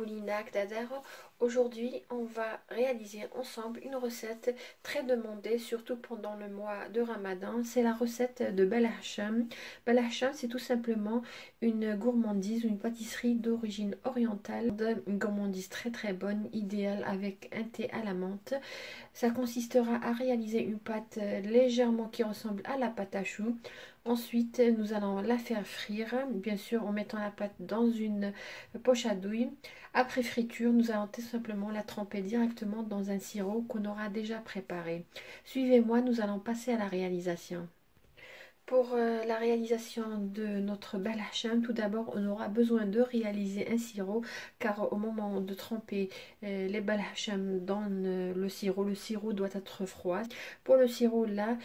Paulina Kdader. Aujourd'hui, on va réaliser ensemble une recette très demandée, surtout pendant le mois de Ramadan. C'est la recette de Belhacham. Belhacham, c'est tout simplement une gourmandise, une pâtisserie d'origine orientale. Une gourmandise très très bonne, idéale avec un thé à la menthe. Ça consistera à réaliser une pâte légèrement qui ressemble à la pâte à choux. Ensuite, nous allons la faire frire, bien sûr en mettant la pâte dans une poche à douille. Après friture, nous allons tout simplement la tremper directement dans un sirop qu'on aura déjà préparé. Suivez-moi, nous allons passer à la réalisation. Pour la réalisation de notre balacham, tout d'abord, on aura besoin de réaliser un sirop, car au moment de tremper les balacham dans le sirop doit être froid. Pour le sirop, là,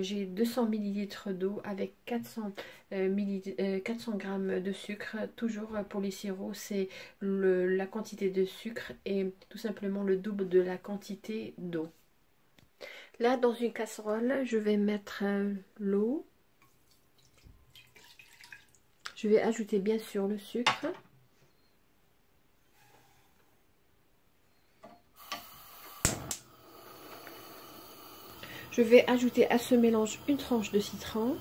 j'ai 200 ml d'eau avec 400 g de sucre. Toujours pour les sirops, c'est la quantité de sucre et tout simplement le double de la quantité d'eau. Là, dans une casserole, je vais mettre l'eau. Je vais ajouter bien sûr le sucre. Je vais ajouter à ce mélange une tranche de citron.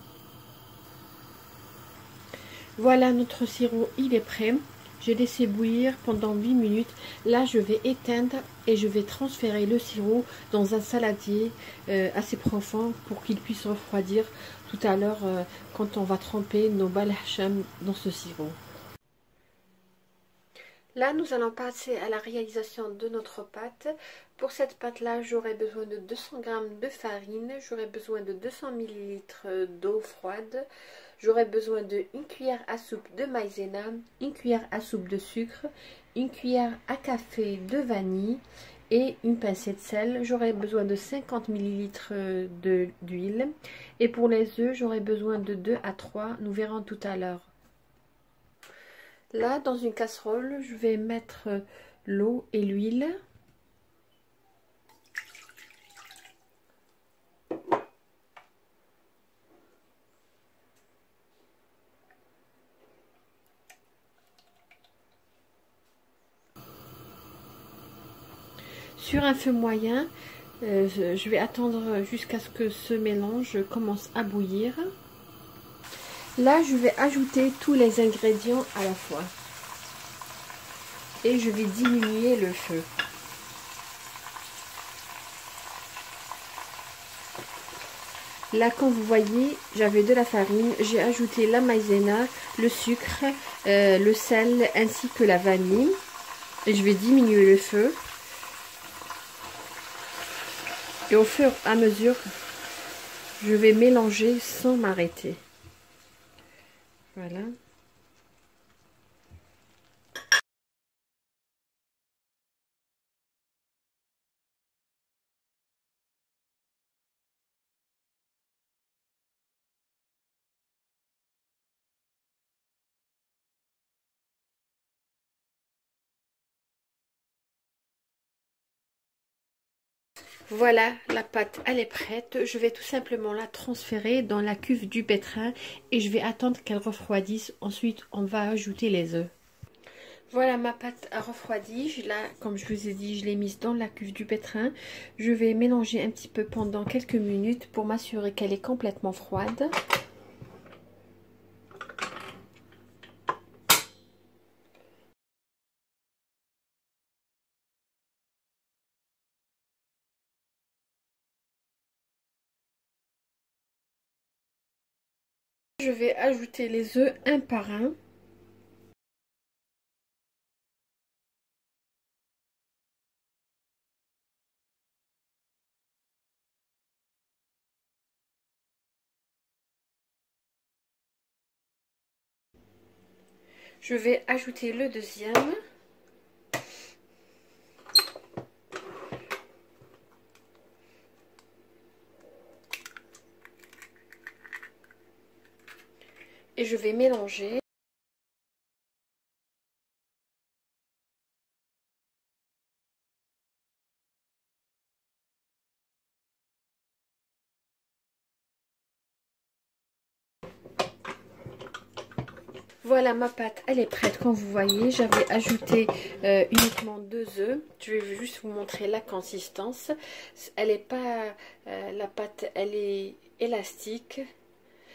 Voilà, notre sirop, il est prêt. J'ai laissé bouillir pendant 8 minutes. Là, je vais éteindre et je vais transférer le sirop dans un saladier assez profond pour qu'il puisse refroidir tout à l'heure quand on va tremper nos balacham dans ce sirop. Là, nous allons passer à la réalisation de notre pâte. Pour cette pâte-là, j'aurai besoin de 200 g de farine, j'aurai besoin de 200 ml d'eau froide, j'aurai besoin de 1 cuillère à soupe de maïzena, 1 cuillère à soupe de sucre, 1 cuillère à café de vanille et une pincée de sel. J'aurai besoin de 50 ml d'huile. Et pour les œufs, j'aurai besoin de 2 à 3, nous verrons tout à l'heure. Là, dans une casserole, je vais mettre l'eau et l'huile. Sur un feu moyen, je vais attendre jusqu'à ce que ce mélange commence à bouillir. Là, je vais ajouter tous les ingrédients à la fois. Et je vais diminuer le feu. Là, comme vous voyez, j'avais de la farine. J'ai ajouté la maïzena, le sucre, le sel ainsi que la vanille. Et je vais diminuer le feu. Et au fur et à mesure, je vais mélanger sans m'arrêter. Voilà. Voilà, la pâte, elle est prête. Je vais tout simplement la transférer dans la cuve du pétrin et je vais attendre qu'elle refroidisse. Ensuite, on va ajouter les œufs. Voilà, ma pâte a refroidi. Là, comme je vous ai dit, je l'ai mise dans la cuve du pétrin. Je vais mélanger un petit peu pendant quelques minutes pour m'assurer qu'elle est complètement froide. Je vais ajouter les œufs un par un. Je vais ajouter le deuxième. Et je vais mélanger. Voilà, ma pâte, elle est prête. Comme vous voyez, j'avais ajouté uniquement 2 œufs. Je vais juste vous montrer la consistance. Elle est pas, la pâte, elle est élastique.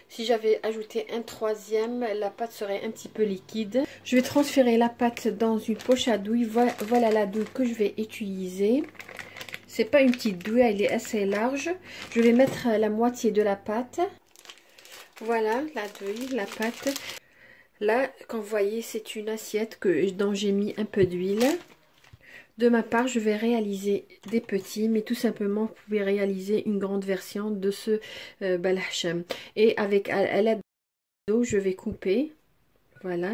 Si j'avais ajouté un troisième, la pâte serait un petit peu liquide. Je vais transférer la pâte dans une poche à douille. Voilà la douille que je vais utiliser. C'est pas une petite douille, elle est assez large. Je vais mettre la moitié de la pâte. Voilà la douille, la pâte. Là, comme vous voyez, c'est une assiette dont j'ai mis un peu d'huile. De ma part, je vais réaliser des petits, mais tout simplement, vous pouvez réaliser une grande version de ce balacham. Et avec à l'aide d'eau, je vais couper. Voilà.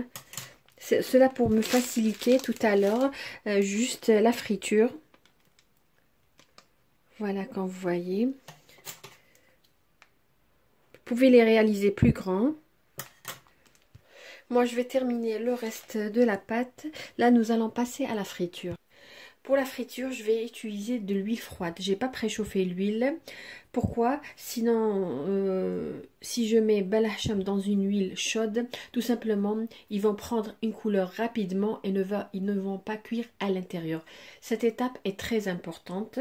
Cela pour me faciliter tout à l'heure, juste la friture. Voilà, comme vous voyez. Vous pouvez les réaliser plus grands. Moi, je vais terminer le reste de la pâte. Là, nous allons passer à la friture. Pour la friture, je vais utiliser de l'huile froide. J'ai pas préchauffé l'huile. Pourquoi? Sinon, si je mets balacham dans une huile chaude, tout simplement, ils vont prendre une couleur rapidement et ils ne vont pas cuire à l'intérieur. Cette étape est très importante.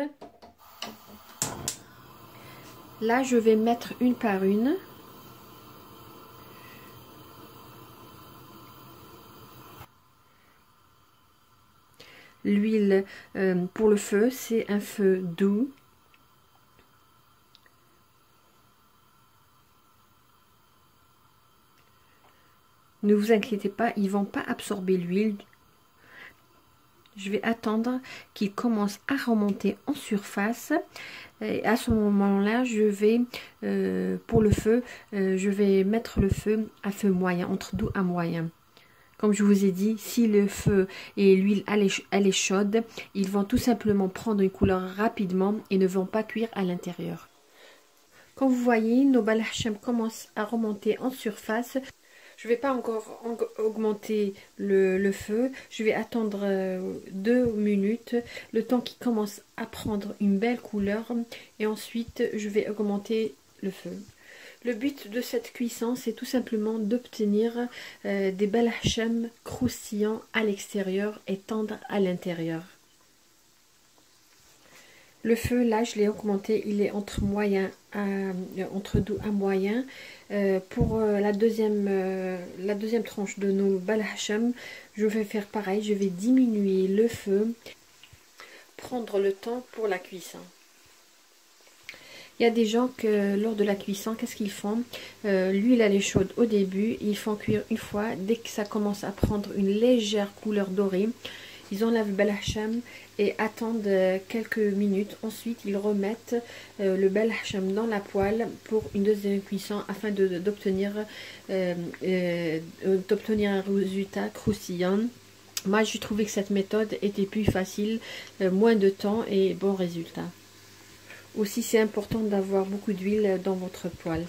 Là, je vais mettre une par une. L'huile pour le feu, c'est un feu doux. Ne vous inquiétez pas, ils ne vont pas absorber l'huile. Je vais attendre qu'ils commencent à remonter en surface. Et à ce moment-là, je vais, pour le feu, je vais mettre le feu à feu moyen, entre doux à moyen. Comme je vous ai dit, si le feu et l'huile elle est chaude, ils vont tout simplement prendre une couleur rapidement et ne vont pas cuire à l'intérieur. Comme vous voyez, nos balacham commencent à remonter en surface. Je ne vais pas encore augmenter le feu. Je vais attendre 2 minutes, le temps qu'il commence à prendre une belle couleur. Et ensuite, je vais augmenter le feu. Le but de cette cuisson, c'est tout simplement d'obtenir des balacham croustillants à l'extérieur et tendres à l'intérieur. Le feu, là, je l'ai augmenté, il est entre doux à moyen. Pour la deuxième tranche de nos balacham, je vais faire pareil, je vais diminuer le feu, prendre le temps pour la cuisson. Il y a des gens que lors de la cuisson, qu'est-ce qu'ils font? L'huile elle est chaude au début, ils font cuire une fois. Dès que ça commence à prendre une légère couleur dorée, ils enlèvent le balacham et attendent quelques minutes. Ensuite, ils remettent le balacham dans la poêle pour une deuxième cuisson afin d'obtenir un résultat croustillant. Moi, j'ai trouvé que cette méthode était plus facile, moins de temps et bon résultat. Aussi, c'est important d'avoir beaucoup d'huile dans votre poêle.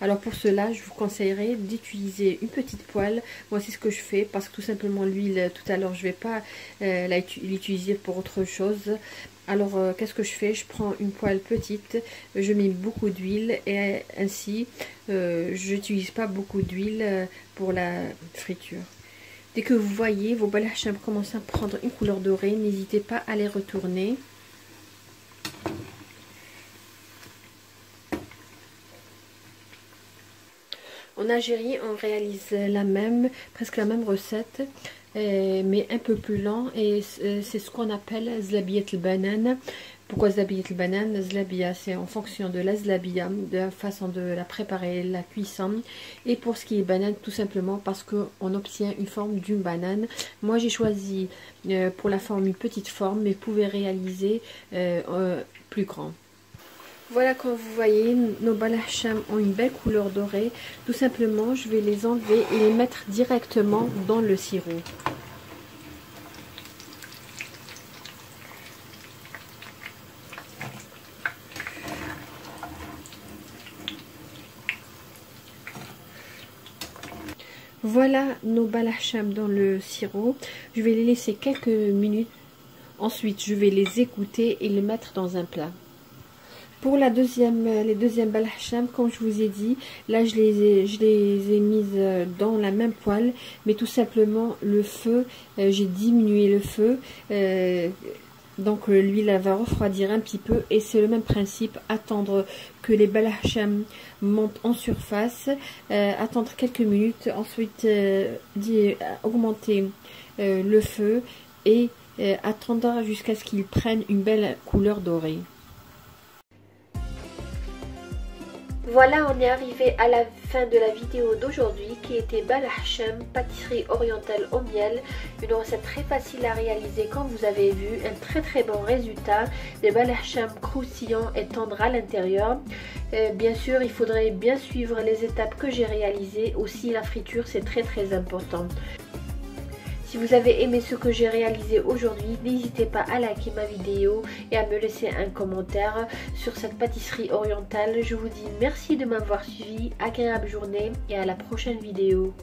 Alors pour cela, je vous conseillerais d'utiliser une petite poêle. Moi, c'est ce que je fais parce que tout simplement l'huile, tout à l'heure, je ne vais pas l'utiliser pour autre chose. Alors, qu'est-ce que je fais? Je prends une poêle petite, je mets beaucoup d'huile et ainsi, je n'utilise pas beaucoup d'huile pour la friture. Dès que vous voyez vos balacham commencer à prendre une couleur dorée, n'hésitez pas à les retourner. En Algérie, on réalise presque la même recette, mais un peu plus lent, et c'est ce qu'on appelle zlabiyat al-banan. Pourquoi zlabiyat al-banan? Zlabia, c'est en fonction de la zlabia, de la façon de la préparer, la cuisson. Et pour ce qui est banane, tout simplement parce qu'on obtient une forme d'une banane. Moi, j'ai choisi pour la forme une petite forme, mais vous pouvez réaliser plus grand. Voilà, comme vous voyez, nos balacham ont une belle couleur dorée. Tout simplement, je vais les enlever et les mettre directement dans le sirop. Voilà nos balacham dans le sirop. Je vais les laisser quelques minutes. Ensuite, je vais les égoutter et les mettre dans un plat. Pour les deuxièmes balhacham, comme je vous ai dit, là je les ai mises dans la même poêle, mais tout simplement le feu, j'ai diminué le feu, donc l'huile va refroidir un petit peu et c'est le même principe, attendre que les balhacham montent en surface, attendre quelques minutes, ensuite augmenter le feu et attendre jusqu'à ce qu'ils prennent une belle couleur dorée. Voilà, on est arrivé à la fin de la vidéo d'aujourd'hui qui était balhacham, pâtisserie orientale au miel. Une recette très facile à réaliser comme vous avez vu, un très bon résultat. Des balhacham croustillants et tendres à l'intérieur. Bien sûr, il faudrait bien suivre les étapes que j'ai réalisées. Aussi la friture, c'est très important. Si vous avez aimé ce que j'ai réalisé aujourd'hui, n'hésitez pas à liker ma vidéo et à me laisser un commentaire sur cette pâtisserie orientale. Je vous dis merci de m'avoir suivi, agréable journée et à la prochaine vidéo.